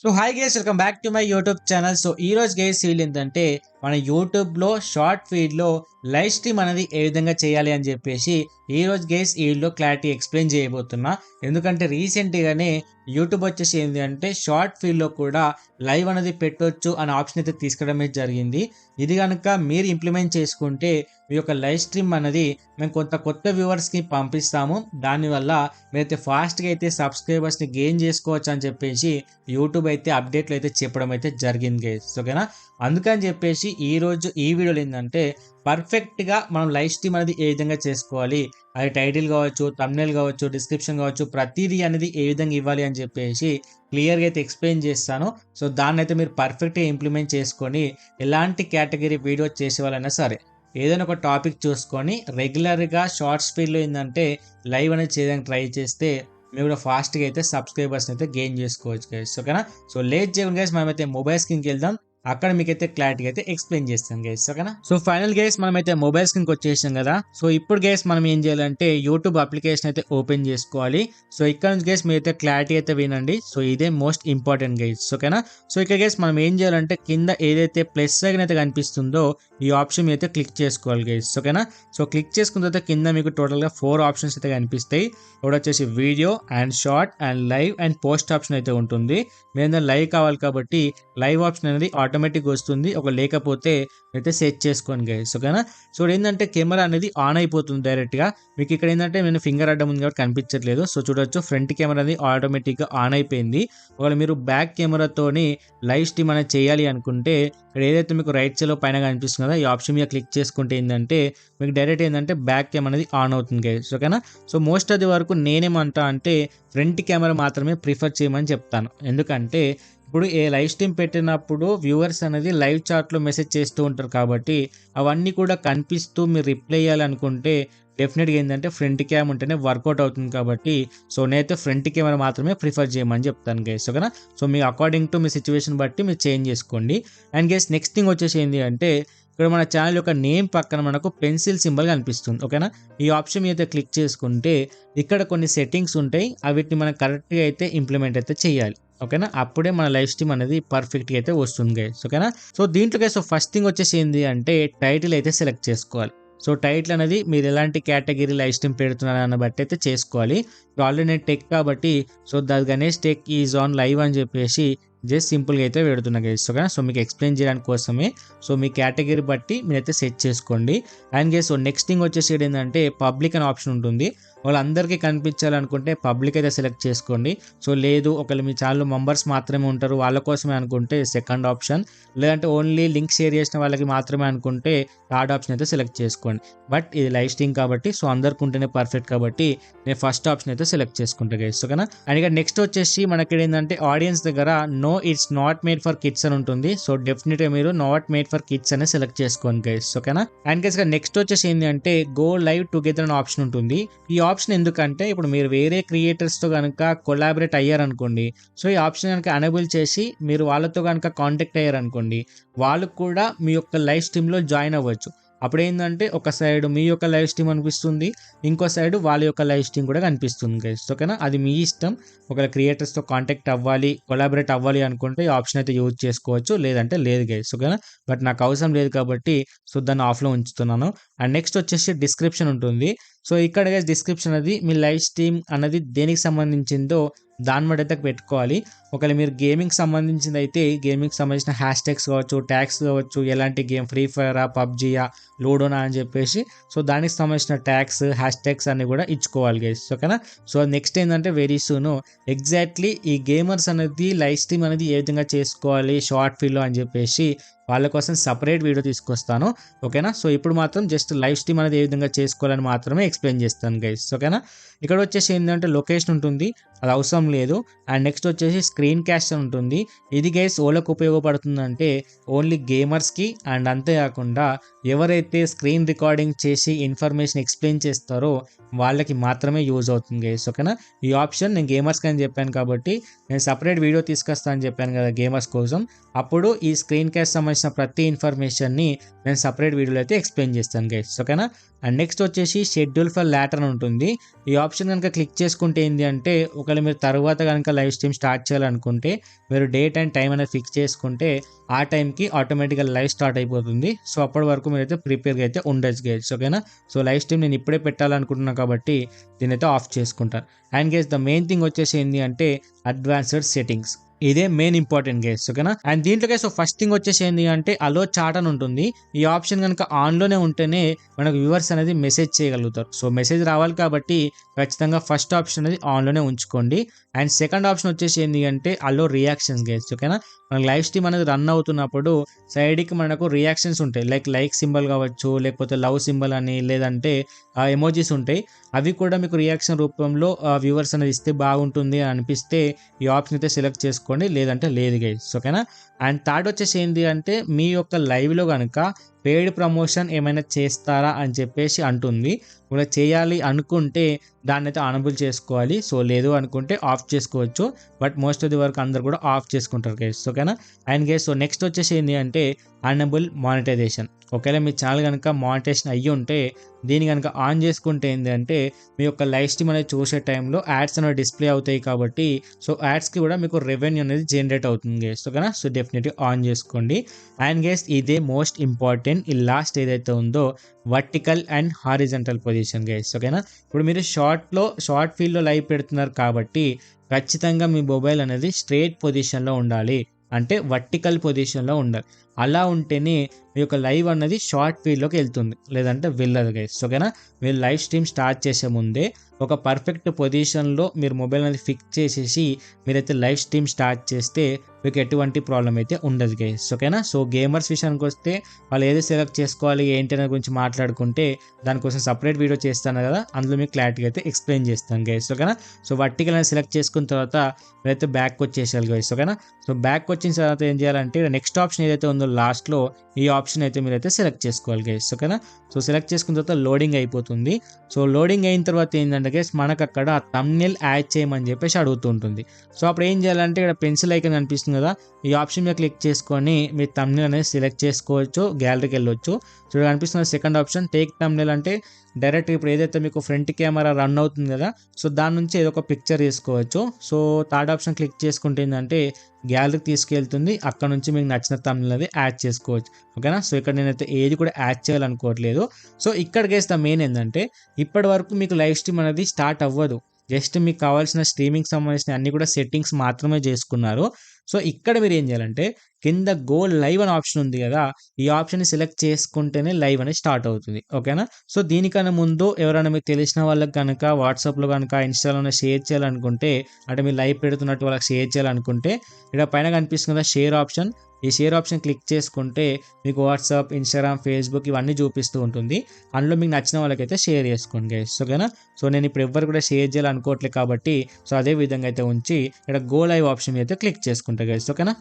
So hi guys, welcome back to my YouTube channel. So ఈ రోజు guys వీళ్ళు ఏంటంటే మన యూట్యూబ్లో షార్ట్ ఫీడ్లో లైవ్ స్ట్రీమ్ అనేది ఏ విధంగా చేయాలి అని చెప్పేసి ఈ రోజు గైస్ ఈ వీడియో క్లారిటీ ఎక్స్ప్లెయిన్ చేయబోతున్నా. ఎందుకంటే రీసెంట్గానే యూట్యూబ్ వచ్చేసి ఏంటి అంటే షార్ట్ ఫీడ్లో కూడా లైవ్ అనేది పెట్టొచ్చు అనే ఆప్షన్ అయితే తీసుకురావడమే జరిగింది. ఇది కనుక మీరు ఇంప్లిమెంట్ చేసుకుంటే మీ యొక్క లైవ్ స్ట్రీమ్ అనేది మేము కొత్త వ్యూవర్స్కి పంపిస్తాము. దానివల్ల మీరైతే ఫాస్ట్గా అయితే సబ్స్క్రైబర్స్ని గెయిన్ చేసుకోవచ్చు అని చెప్పేసి యూట్యూబ్ అయితే అప్డేట్లు అయితే చెప్పడం అయితే జరిగింది గైస్. ఓకేనా, అందుకని చెప్పేసి ఈరోజు ఈ వీడియోలో ఏంటంటే పర్ఫెక్ట్గా మనం లైవ్ స్ట్రీమ్ అనేది ఏ విధంగా చేసుకోవాలి, అది టైటిల్ కావచ్చు, థంబ్నెయిల్ కావచ్చు, డిస్క్రిప్షన్ కావచ్చు, ప్రతిదీ అనేది ఏ విధంగా ఇవ్వాలి అని చెప్పేసి క్లియర్గా అయితే ఎక్స్ప్లెయిన్ చేస్తాను. సో దాన్ని అయితే మీరు పర్ఫెక్ట్గా ఇంప్లిమెంట్ చేసుకొని ఎలాంటి కేటగిరీ వీడియో చేసే వాళ్ళైనా సరే ఏదైనా ఒక టాపిక్ చూసుకొని రెగ్యులర్గా షార్ట్ స్పీడ్లో ఏంటంటే లైవ్ అనేది చేయడానికి ట్రై చేస్తే మీరు కూడా ఫాస్ట్గా అయితే సబ్స్క్రైబర్స్ని అయితే గెయిన్ చేసుకోవచ్చు గైస్. ఓకేనా, సో లేట్ చేయకుండా గైస్ మనమైతే మొబైల్ స్క్రీన్కి వెళ్దాం. అక్కడ మీకైతే క్లారిటీగా అయితే ఎక్స్ప్లెయిన్ చేస్తాను గైస్. ఓకేనా, సో ఫైనల్ గైస్ మనమైతే మొబైల్ స్క్రీన్కి వచ్చేసాం కదా. సో ఇప్పుడు గైస్ మనం ఏం చేయాలంటే యూట్యూబ్ అప్లికేషన్ అయితే ఓపెన్ చేసుకోవాలి. సో ఇక్కడ నుంచి గైస్ మీరైతే క్లారిటీ అయితే వినండి. సో ఇదే మోస్ట్ ఇంపార్టెంట్ గైస్. ఓకేనా, సో ఇక్కడ గైస్ మనం ఏం చేయాలంటే కింద ఏదైతే ప్లస్ సైన్ అయితే కనిపిస్తుందో ఈ ఆప్షన్ మీద అయితే క్లిక్ చేసుకోవాలి గైస్. ఓకేనా, సో క్లిక్ చేసుకున్న తర్వాత కింద మీకు టోటల్గా 4 ఆప్షన్స్ అయితే కనిపిస్తాయి. ఒకటి వచ్చేసి video and short and live and post option అయితే ఉంటుంది. మీరు లైవ్ కావాలి కాబట్టి లైవ్ ఆప్షన్ అనేది ఆటోమేటిక్గా వస్తుంది. ఒక లేకపోతే అయితే సెట్ చేసుకోండి గైస్. ఓకేనా, సో ఏంటంటే కెమెరా అనేది ఆన్ అయిపోతుంది డైరెక్ట్గా. మీకు ఇక్కడ ఏంటంటే నేను ఫింగర్ అడ్డం ఉంది కాబట్టి కనిపించట్లేదు. సో చూడొచ్చు, ఫ్రంట్ కెమెరా అనేది ఆటోమేటిక్గా ఆన్ అయిపోయింది. ఒకవేళ మీరు బ్యాక్ కెమెరాతోని లైవ్ స్ట్రీమ్ అనేది చేయాలి అనుకుంటే ఇక్కడ ఏదైతే మీకు రైట్ సైడ్లో పైన కనిపిస్తుంది కదా, ఈ ఆప్షన్ మీద క్లిక్ చేసుకుంటే ఏంటంటే మీకు డైరెక్ట్ ఏంటంటే బ్యాక్ కెమెరా అనేది ఆన్ అవుతుంది గైస్. ఓకేనా, సో మోస్ట్ అది వరకు నేనేమంటా అంటే ఫ్రంట్ కెమెరా మాత్రమే ప్రిఫర్ చేయమని చెప్తాను. ఎందుకంటే ఇప్పుడు ఏ లైవ్ స్ట్రీమ్ పెట్టినప్పుడు వ్యూవర్స్ అనేది లైవ్ చాట్లో మెసేజ్ చేస్తూ ఉంటారు కాబట్టి అవన్నీ కూడా కనిపిస్తూ మీరు రిప్లై చేయాలనుకుంటే డెఫినెట్గా ఏంటంటే ఫ్రంట్ క్యామ్ ఉంటేనే వర్కౌట్ అవుతుంది. కాబట్టి సో నేనైతే ఫ్రంట్ కెమెరా మాత్రమే ప్రిఫర్ చేయమని చెప్తాను గైస్. ఓకేనా, so me according to me situation బట్టి మీరు చేంజ్ చేసుకోండి. అండ్ గైస్ నెక్స్ట్ థింగ్ వచ్చేసి ఏంటి అంటే ఇక్కడ మన ఛానల్ యొక్క నేమ్ పక్కన మనకు పెన్సిల్ సింబల్ కనిపిస్తుంది. ఓకేనా, ఈ ఆప్షన్ మీద క్లిక్ చేసుకుంటే ఇక్కడ కొన్ని సెట్టింగ్స్ ఉంటాయి. వీటిని మనం కరెక్ట్గా అయితే ఇంప్లిమెంట్ అయితే చేయాలి. ఓకేనా, అప్పుడే మన లైవ్ స్ట్రీమ్ అనేది పర్ఫెక్ట్గా అయితే వస్తుంది గైస్. ఓకేనా, సో దీంట్లో గైస్ ఫస్ట్ థింగ్ వచ్చేసి ఏంటి అంటే టైటిల్ అయితే సెలెక్ట్ చేసుకోవాలి. సో టైటిల్ అనేది మీరు ఎలాంటి కేటగిరీ లైవ్ స్ట్రీమ్ పెడుతున్నారు అన్న బట్టి అయితే చేసుకోవాలి. ఆల్రెడీ నేను టెక్ కాబట్టి so the Ganesh tech is on live అని చెప్పేసి జస్ట్ సింపుల్గా అయితే పెడుతున్నా గైస్. ఓకేనా, సో మీకు ఎక్స్ప్లెయిన్ చేయడానికి కోసమే. సో మీ కేటగిరీ బట్టి మీరైతే సెట్ చేసుకోండి. And guys so next thing వచ్చేసి ఏంటంటే పబ్లిక్ అనే ఆప్షన్ ఉంటుంది. వాళ్ళందరికీ కనిపించాలనుకుంటే పబ్లిక్ అయితే సెలెక్ట్ చేసుకోండి. సో లేదు ఒకవేళ మీ ఛానల్ మెంబర్స్ మాత్రమే ఉంటారు వాళ్ళ కోసమే అనుకుంటే సెకండ్ ఆప్షన్, లేదంటే ఓన్లీ లింక్ షేర్ చేసిన వాళ్ళకి మాత్రమే అనుకుంటే థర్డ్ ఆప్షన్ అయితే సెలెక్ట్ చేసుకోండి. బట్ ఇది లైవ్ స్ట్రీమ్ కాబట్టి సో అందరికి ఉంటేనే పర్ఫెక్ట్ కాబట్టి నేను ఫస్ట్ ఆప్షన్ అయితే సెలెక్ట్ చేసుకుంటా గైస్. ఓకేనా, అండ్ ఇక నెక్స్ట్ వచ్చేసి మనకి ఏంటంటే ఆడియన్స్ దగ్గర no it's not made for kids అని ఉంటుంది. సో డెఫినెట్గా మీరు నాట్ మేడ్ ఫర్ కిడ్స్ అనే సెలెక్ట్ చేసుకోండి గైస్. ఓకేనా, అండ్ గైస్ నెక్స్ట్ వచ్చేసి ఏంటి అంటే గో లైవ్ టుగెదర్ అనే ఆప్షన్ ఉంటుంది. ఈ ఆప్షన్ ఎందుకంటే ఇప్పుడు మీరు వేరే క్రియేటర్స్తో కనుక కొలాబరేట్ అయ్యారనుకోండి, సో ఈ ఆప్షన్ కనుక ఎనేబుల్ చేసి మీరు వాళ్ళతో కనుక కాంటాక్ట్ అయ్యారనుకోండి, వాళ్ళు కూడా మీ యొక్క లైవ్ స్ట్రీమ్లో జాయిన్ అవ్వచ్చు. అప్పుడు ఏంటంటే ఒక సైడ్ మీ యొక్క లైవ్ స్ట్రీమ్ అనిపిస్తుంది, ఇంకో సైడ్ వాళ్ళ యొక్క లైవ్ స్ట్రీమ్ కూడా కనిపిస్తుంది గైస్. ఓకేనా, అది మీ ఇష్టం. ఒకవేళ క్రియేటర్స్తో కాంటాక్ట్ అవ్వాలి, కొలాబరేట్ అవ్వాలి అనుకుంటే ఈ ఆప్షన్ అయితే యూజ్ చేసుకోవచ్చు, లేదంటే లేదు గైస్. ఓకేనా, బట్ నాకు అవసరం లేదు కాబట్టి సో దాన్ని ఆఫ్లో ఉంచుతున్నాను. అండ్ నెక్స్ట్ వచ్చేసి డిస్క్రిప్షన్ ఉంటుంది. సో ఇక్కడ గైస్ డిస్క్రిప్షన్ అది మీ లైవ్ స్ట్రీమ్ అన్నది దేనికి సంబంధించిందో దాన్ని బట్టి అయితే పెట్టుకోవాలి. ఒకవేళ మీరు గేమింగ్ సంబంధించింది అయితే గేమింగ్ సంబంధించిన హ్యాష్ ట్యాగ్స్ కావచ్చు, ట్యాగ్స్ కావచ్చు, ఎలాంటి గేమ్ ఫ్రీ ఫైరా, పబ్జీయా, లూడోనా అని చెప్పేసి సో దానికి సంబంధించిన ట్యాగ్స్ హ్యాష్ ట్యాగ్స్ అన్ని కూడా ఇచ్చుకోవాలి గైస్. ఓకేనా, సో నెక్స్ట్ ఏంటంటే వెరీ సూన్ ఎగ్జాక్ట్లీ ఈ గేమర్స్ అనేది లైవ్ స్ట్రీమ్ అనేది ఏ విధంగా చేసుకోవాలి షార్ట్ ఫీల్లో అని చెప్పేసి వాళ్ళ కోసం సపరేట్ వీడియో తీసుకొస్తాను. ఓకేనా, సో ఇప్పుడు మాత్రం జస్ట్ లైవ్ స్ట్రీమ్ అనేది ఏ విధంగా చేసుకోవాలని మాత్రమే ఎక్స్ప్లెయిన్ చేస్తాను గైస్. ఓకేనా, ఇక్కడ వచ్చేసి ఏంటంటే లొకేషన్ ఉంటుంది, అది అవసరం లేదు. అండ్ నెక్స్ట్ వచ్చేసి స్క్రీన్ క్యాస్ట్ అని ఉంటుంది. ఇది గైస్ ఓలకు ఉపయోగపడుతుందంటే ఓన్లీ గేమర్స్కి అండ్ అంతేకాకుండా ఎవరైతే స్క్రీన్ రికార్డింగ్ చేసి ఇన్ఫర్మేషన్ ఎక్స్ప్లెయిన్ చేస్తారో వాళ్ళకి మాత్రమే యూజ్ అవుతుంది గైస్. ఓకేనా, ఈ ఆప్షన్ నేను గేమర్స్కి అని చెప్పాను కాబట్టి నేను సపరేట్ వీడియో తీసుకొస్తాను అని చెప్పాను కదా గేమర్స్ కోసం. అప్పుడు ఈ స్క్రీన్ క్యాస్ట్ సంబంధించిన ప్రతి ఇన్ఫర్మేషన్ని నేను సపరేట్ వీడియోలో అయితే ఎక్స్ప్లెయిన్ చేస్తాను గైస్. ఓకేనా, అండ్ నెక్స్ట్ వచ్చేసి షెడ్యూల్ ఫర్ లాటర్ అని ఉంటుంది. ఈ ఆప్షన్ కనుక క్లిక్ చేసుకుంటే ఏంటి అంటే ఒకవేళ మీరు తర్వాత కనుక లైవ్ స్ట్రీమ్ స్టార్ట్ చేయాలనుకుంటే మీరు డేట్ అండ్ టైం అనేది ఫిక్స్ చేసుకుంటే ఆ టైంకి ఆటోమేటిక్గా లైవ్ స్టార్ట్ అయిపోతుంది. సో అప్పటి వరకు మీరైతే ప్రిపేర్గా అయితే ఉండొచ్చు గైస్, ఓకేనా. సో లైవ్ స్ట్రీమ్ నేను ఇప్పుడే పెట్టాలనుకుంటున్నాను కాబట్టి దీని అయితే ఆఫ్ చేసుకుంటాను. And guys the main thing వచ్చేసి ఏంటి అంటే అడ్వాన్స్డ్ సెట్టింగ్స్, ఇదే మెయిన్ ఇంపార్టెంట్ గైస్, ఓకేనా. అండ్ దీంట్లో గైస్ ఫస్ట్ థింగ్ వచ్చేసి ఏంటి అంటే అలో చాట్ అని ఉంటుంది. ఈ ఆప్షన్ కనుక ఆన్లోనే ఉంటేనే మనకు వ్యూవర్స్ అనేది మెసేజ్ చేయగలుగుతారు. సో మెసేజ్ రావాలి కాబట్టి ఖచ్చితంగా ఫస్ట్ ఆప్షన్ అనేది ఆన్లోనే ఉంచుకోండి. అండ్ సెకండ్ ఆప్షన్ వచ్చేసి ఏంటి అంటే అలో రియాక్షన్స్ గైస్, ఓకేనా. మనకు లైవ్ స్ట్రీమ్ అనేది రన్ అవుతున్నప్పుడు సైడ్కి మనకు రియాక్షన్స్ ఉంటాయి, లైక్ సింబల్ కావచ్చు, లేకపోతే లవ్ సింబల్ అని, లేదంటే ఎమోజీస్ ఉంటాయి. అవి కూడా మీకు రియాక్షన్ రూపంలో వ్యూవర్స్ అనేది ఇస్తే బాగుంటుంది అని అనిపిస్తే ఈ ఆప్షన్ అయితే సెలెక్ట్ చేసుకోండి, లేదంటే లేదు గైస్, ఓకేనా. అండ్ థర్డ్ వచ్చేసి ఏంటి అంటే మీ యొక్క లైవ్లో కనుక పెయిడ్ ప్రమోషన్ ఏమైనా చేస్తారా అని చెప్పేసి అంటుంది. ఇలా చేయాలి అనుకుంటే దాన్ని అయితే ఆనబుల్ చేసుకోవాలి. సో లేదు అనుకుంటే ఆఫ్ చేసుకోవచ్చు. But most of the work అందరు కూడా ఆఫ్ చేసుకుంటారు గైస్, ఓకేనా. అండ్ గైస్ సో నెక్స్ట్ వచ్చేసి ఏంటి అంటే అనబుల్ మానిటైజేషన్. ఒకవేళ మీ ఛానల్ కనుక మానిటైజేషన్ అయ్యి ఉంటే దీన్ని కనుక ఆన్ చేసుకుంటే ఏంటి అంటే మీ యొక్క లైవ్ స్ట్రీమ్ అనేది చూసే టైంలో యాడ్స్ అనేవి డిస్ప్లే అవుతాయి కాబట్టి సో యాడ్స్కి కూడా మీకు రెవెన్యూ అనేది జనరేట్ అవుతుంది గైస్, ఓకేనా. సో డెఫినెట్గా ఆన్ చేసుకోండి. అండ్ గైస్ ఇదే మోస్ట్ ఇంపార్టెంట్, ఈ లాస్ట్ ఏదైతే ఉందో vertical and horizontal position guys, ఓకేనా. ఇప్పుడు మీరు షార్ట్ ఫీల్డ్లో లైవ్ పెడుతున్నారు కాబట్టి ఖచ్చితంగా మీ మొబైల్ అనేది స్ట్రైట్ పొజిషన్లో ఉండాలి, అంటే వర్టికల్ పొజిషన్లో ఉండాలి. అలా ఉంటేనే మీ యొక్క లైవ్ అన్నది షార్ట్ ఫీల్డ్లోకి వెళ్తుంది, లేదంటే వెళ్ళదు గైస్, ఓకేనా. మీరు లైవ్ స్ట్రీమ్ స్టార్ట్ చేసే ముందే ఒక పర్ఫెక్ట్ పొజిషన్లో మీరు మొబైల్ అనేది ఫిక్స్ చేసేసి మీరైతే లైవ్ స్ట్రీమ్ స్టార్ట్ చేస్తే మీకు ఎటువంటి ప్రాబ్లం అయితే ఉండదు గైస్, ఓకేనా. సో గేమర్స్ విషయానికి వస్తే వాళ్ళు ఏది సెలెక్ట్ చేసుకోవాలి ఏంటి అనే గురించి మాట్లాడుకుంటే దానికోసం సపరేట్ వీడియో చేస్తాను కదా, అందులో మీకు క్లారిటీగా అయితే ఎక్స్ప్లెయిన్ చేస్తాను గైస్, ఓకేనా. సో వర్టికల్ అనేది సెలెక్ట్ చేసుకున్న తర్వాత మీరైతే బ్యాక్ వచ్చేసేయాలి గైస్, ఓకేనా. సో బ్యాక్ వచ్చిన తర్వాత ఏం చేయాలంటే నెక్స్ట్ ఆప్షన్ ఏదైతే ఉందో లాస్ట్లో ఈ ఆప్షన్ అయితే మీరైతే సెలెక్ట్ చేసుకోవాలి గైస్, ఓకేనా. సో సెలెక్ట్ చేసుకున్న తర్వాత లోడింగ్ అయిపోతుంది. సో లోడింగ్ అయిన తర్వాత ఏంటంటే గైస్ మనకు అక్కడ థంబ్నెయిల్ యాడ్ చేయమని చెప్పేసి అడుగుతుంటుంది. సో అప్పుడు ఏం చేయాలంటే ఇక్కడ పెన్సిల్ ఐకాన్ కనిపిస్తుంది కదా, ఈ ఆప్షన్ మీద క్లిక్ చేసుకొని మీ థంబ్నెయిల్ అనేది సెలెక్ట్ చేసుకోవచ్చు, గ్యాలరీకి వెళ్ళొచ్చు. సో కనిపిస్తున్న సెకండ్ ఆప్షన్ టేక్ థంబ్నెయిల్ అంటే డైరెక్ట్ ఇప్పుడు ఏదైతే మీకు ఫ్రంట్ కెమెరా రన్ అవుతుంది కదా సో దాని నుంచి ఏదో ఒక పిక్చర్ తీసుకోవచ్చు. సో థర్డ్ ఆప్షన్ క్లిక్ చేసుకుంటే ఏంటంటే గ్యాలరీకి తీసుకెళ్తుంది, అక్కడ నుంచి మీకు నచ్చిన థంబ్నెయిల్ అనేది యాడ్ చేసుకోవచ్చు, ఓకేనా. సో ఇక్కడ నేనైతే ఏది కూడా యాడ్ చేయాలనుకోవట్లేదు. సో ఇక్కడ గైస్ ద మెయిన్ ఏంటంటే ఇప్పటి వరకు మీకు లైవ్ స్ట్రీమ్ అనేది స్టార్ట్ అవ్వదు, జస్ట్ మీకు కావాల్సిన స్ట్రీమింగ్ సంబంధించిన అన్ని కూడా సెట్టింగ్స్ మాత్రమే చేసుకున్నారు. సో ఇక్కడ మీరు ఏం చేయాలంటే కింద గో లైవ్ అనే ఆప్షన్ ఉంది కదా, ఈ ఆప్షన్ సెలెక్ట్ చేసుకుంటేనే లైవ్ అనేది స్టార్ట్ అవుతుంది, ఓకేనా. సో దీనికన్నా ముందు ఎవరైనా మీకు తెలిసిన వాళ్ళకి కనుక వాట్సాప్లో కనుక ఇన్స్టాలో షేర్ చేయాలనుకుంటే, అంటే మీరు లైవ్ పెడుతున్నట్టు వాళ్ళకి షేర్ చేయాలనుకుంటే ఇక్కడ పైన కనిపిస్తుంది కదా షేర్ ఆప్షన్, ఈ షేర్ ఆప్షన్ క్లిక్ చేసుకుంటే మీకు వాట్సాప్, ఇన్స్టాగ్రామ్, ఫేస్బుక్ ఇవన్నీ చూపిస్తూ ఉంటుంది. అందులో మీకు నచ్చిన వాళ్ళకైతే షేర్ చేసుకోండి గైస్, ఓకేనా. సో నేను ఇప్పుడు ఎవ్వరు కూడా షేర్ చేయాలనుకోవట్లేదు కాబట్టి సో అదే విధంగా అయితే ఉంచి ఇక్కడ గో లైవ్ ఆప్షన్ అయితే క్లిక్ చేసుకుంటా గైస్, ఓకేనా.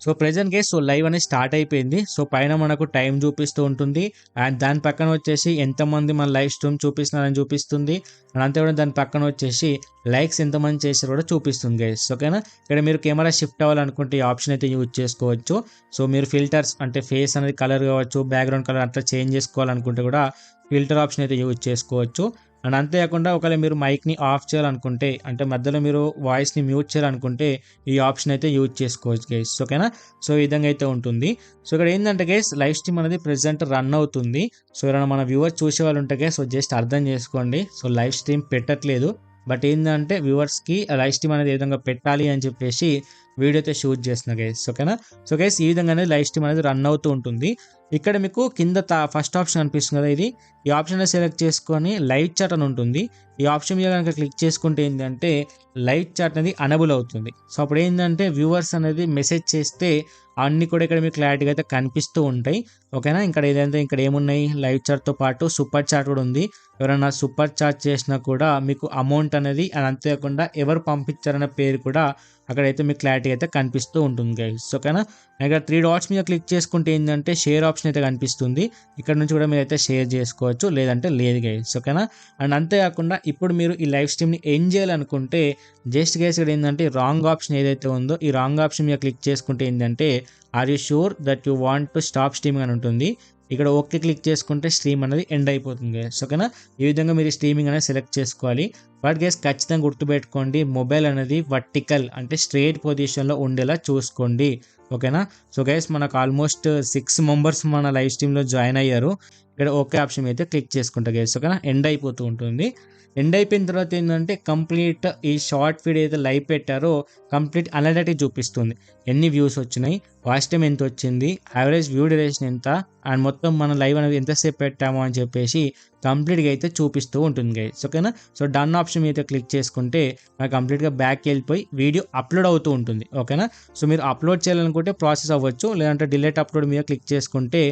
So present guys so live అనేది స్టార్ట్ అయిపోయింది. సో పైన మనకు టైం చూపిస్తూ ఉంటుంది అండ్ దాని పక్కన వచ్చేసి ఎంతమంది మన లైవ్ స్ట్రీమ్ చూపిస్తున్నారని చూపిస్తుంది. అండ్ అంతే కూడా దాని పక్కన వచ్చేసి లైక్స్ ఎంతమంది చేశారో కూడా చూపిస్తుంది గైస్, ఓకేనా. ఇక్కడ మీరు కెమెరా షిఫ్ట్ అవ్వాలనుకుంటే ఈ ఆప్షన్ అయితే యూజ్ చేసుకోవచ్చు. సో మీరు ఫిల్టర్స్ అంటే ఫేస్ అనేది కలర్ కావచ్చు, బ్యాక్గ్రౌండ్ కలర్ అట్లా చేంజ్ చేసుకోవాలనుకుంటే కూడా ఫిల్టర్ ఆప్షన్ అయితే యూజ్ చేసుకోవచ్చు. అండ్ అంతేకాకుండా ఒకవేళ మీరు మైక్ని ఆఫ్ చేయాలనుకుంటే, అంటే మధ్యలో మీరు వాయిస్ని మ్యూట్ చేయాలనుకుంటే ఈ ఆప్షన్ అయితే యూజ్ చేసుకోవచ్చు గైస్, ఓకేనా. సో ఈ విధంగా అయితే ఉంటుంది. సో ఇక్కడ ఏంటంటే గైస్ లైవ్ స్ట్రీమ్ అనేది ప్రెజెంట్ రన్ అవుతుంది. సో ఎవరైనా మన వ్యూవర్స్ చూసే వాళ్ళు ఉంటే గైస్ సో జస్ట్ అర్థం చేసుకోండి. సో లైవ్ స్ట్రీమ్ పెట్టట్లేదు, బట్ ఏంటంటే వ్యూవర్స్కి లైవ్ స్ట్రీమ్ అనేది ఏ విధంగా పెట్టాలి అని చెప్పేసి వీడియో అయితే షూట్ చేస్తున్నా గైస్, ఓకేనా. సో గైస్ ఈ విధంగానే లైవ్ స్ట్రీమ్ అనేది రన్ అవుతూ ఉంటుంది. ఇక్కడ మీకు కింద ఫస్ట్ ఆప్షన్ అనిపిస్తుంది కదా, ఈ ఆప్షన్ సెలెక్ట్ చేసుకొని లైవ్ చాట్ అని ఉంటుంది. ఈ ఆప్షన్ మీద కనుక క్లిక్ చేసుకుంటే ఏంటంటే లైవ్ చాట్ అనేది అనబుల్ అవుతుంది. సో అప్పుడు ఏంటంటే వ్యూవర్స్ అనేది మెసేజ్ చేస్తే అన్నీ కూడా ఇక్కడ మీకు క్లారిటీగా అయితే కనిపిస్తూ ఉంటాయి, ఓకేనా. ఇక్కడ ఏమున్నాయి లైవ్ చాట్తో పాటు సూపర్ చాట్ కూడా ఉంది. ఎవరైనా సూపర్ చాట్ చేసినా కూడా మీకు అమౌంట్ అనేది అంతేకాకుండా ఎవరు పంపించారనే పేరు కూడా అక్కడైతే మీకు క్లారిటీ క్లారిటీ అయితే కనిపిస్తూ ఉంటుంది గైస్. ఓకేనా, ఇక్కడ 3 డాట్స్ మీద క్లిక్ చేసుకుంటే ఏంటంటే షేర్ ఆప్షన్ అయితే కనిపిస్తుంది. ఇక్కడ నుంచి కూడా మీరు అయితే షేర్ చేసుకోవచ్చు, లేదంటే లేదు గైస్. ఓకేనా, అండ్ అంతేకాకుండా ఇప్పుడు మీరు ఈ లైవ్ స్ట్రీమ్ని ఎండ్ చేయాలనుకుంటే జస్ట్ గైస్ ఇక్కడ ఏంటంటే రాంగ్ ఆప్షన్ ఏదైతే ఉందో ఈ రాంగ్ ఆప్షన్ మీద క్లిక్ చేసుకుంటే ఏంటంటే are you sure that you want to stop streaming అని ఉంటుంది. ఇక్కడ ఓకే క్లిక్ చేసుకుంటే స్ట్రీమ్ అనేది ఎండ్ అయిపోతుంది గైస్. ఓకేనా, ఈ విధంగా మీరు స్ట్రీమింగ్ అనేది సెలెక్ట్ చేసుకోవాలి. బట్ గైస్ ఖచ్చితంగా గుర్తుపెట్టుకోండి, మొబైల్ అనేది వర్టికల్ అంటే స్ట్రైట్ పొజిషన్లో ఉండేలా చూసుకోండి. ఓకేనా, సో గైస్ మనకు ఆల్మోస్ట్ 6 మెంబర్స్ మన లైవ్ స్ట్రీమ్లో జాయిన్ అయ్యారు. ఇక్కడ ఓకే ఆప్షన్ అయితే క్లిక్ చేసుకుంటా గైస్. ఓకేనా, ఎండ్ అయిపోతూ ఉంటుంది. ఎండ్ అయిపోయిన తర్వాత ఏంటంటే కంప్లీట్ ఈ షార్ట్ ఫీడ్ ఏదైతే లైవ్ పెట్టారో కంప్లీట్ అనలిటిక్ చూపిస్తుంది. ఎన్ని వ్యూస్ వచ్చినాయి, వాచ్ టైం ఎంత వచ్చింది, యావరేజ్ వ్యూ డ్యూరేషన్ ఎంత, అండ్ మొత్తం మన లైవ్ అనేది ఎంతసేపు పెట్టాము అని చెప్పేసి కంప్లీట్గా అయితే చూపిస్తూ ఉంటుంది గైస్. ఓకేనా, సో డన్ ఆప్షన్ అయితే క్లిక్ చేసుకుంటే మనకు కంప్లీట్గా బ్యాక్ వెళ్ళిపోయి వీడియో అప్లోడ్ అవుతూ ఉంటుంది. ఓకేనా, సో మీరు అప్లోడ్ చేయాలనుకుంటే ప్రాసెస్ అవ్వచ్చు, లేదంటే డిలీట్ అప్లోడ్ మీద క్లిక్ చేసుకుంటే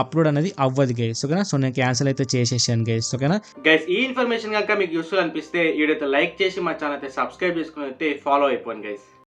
అప్లోడ్ అనేది అవ్వదు గైస్. ఓకేనా, సో నేను క్యాన్సిల్ అయితే చేసేసాను గైస్. ఓకేనా గైస్, ఈ ఇన్ఫర్మేషన్ కనుక మీకు యూస్ఫుల్ అనిపిస్తే వీడియో అయితే లైక్ చేసి మా ఛానల్ అయితే సబ్స్క్రైబ్ చేసుకుని అయితే ఫాలో అయిపోండి గైస్.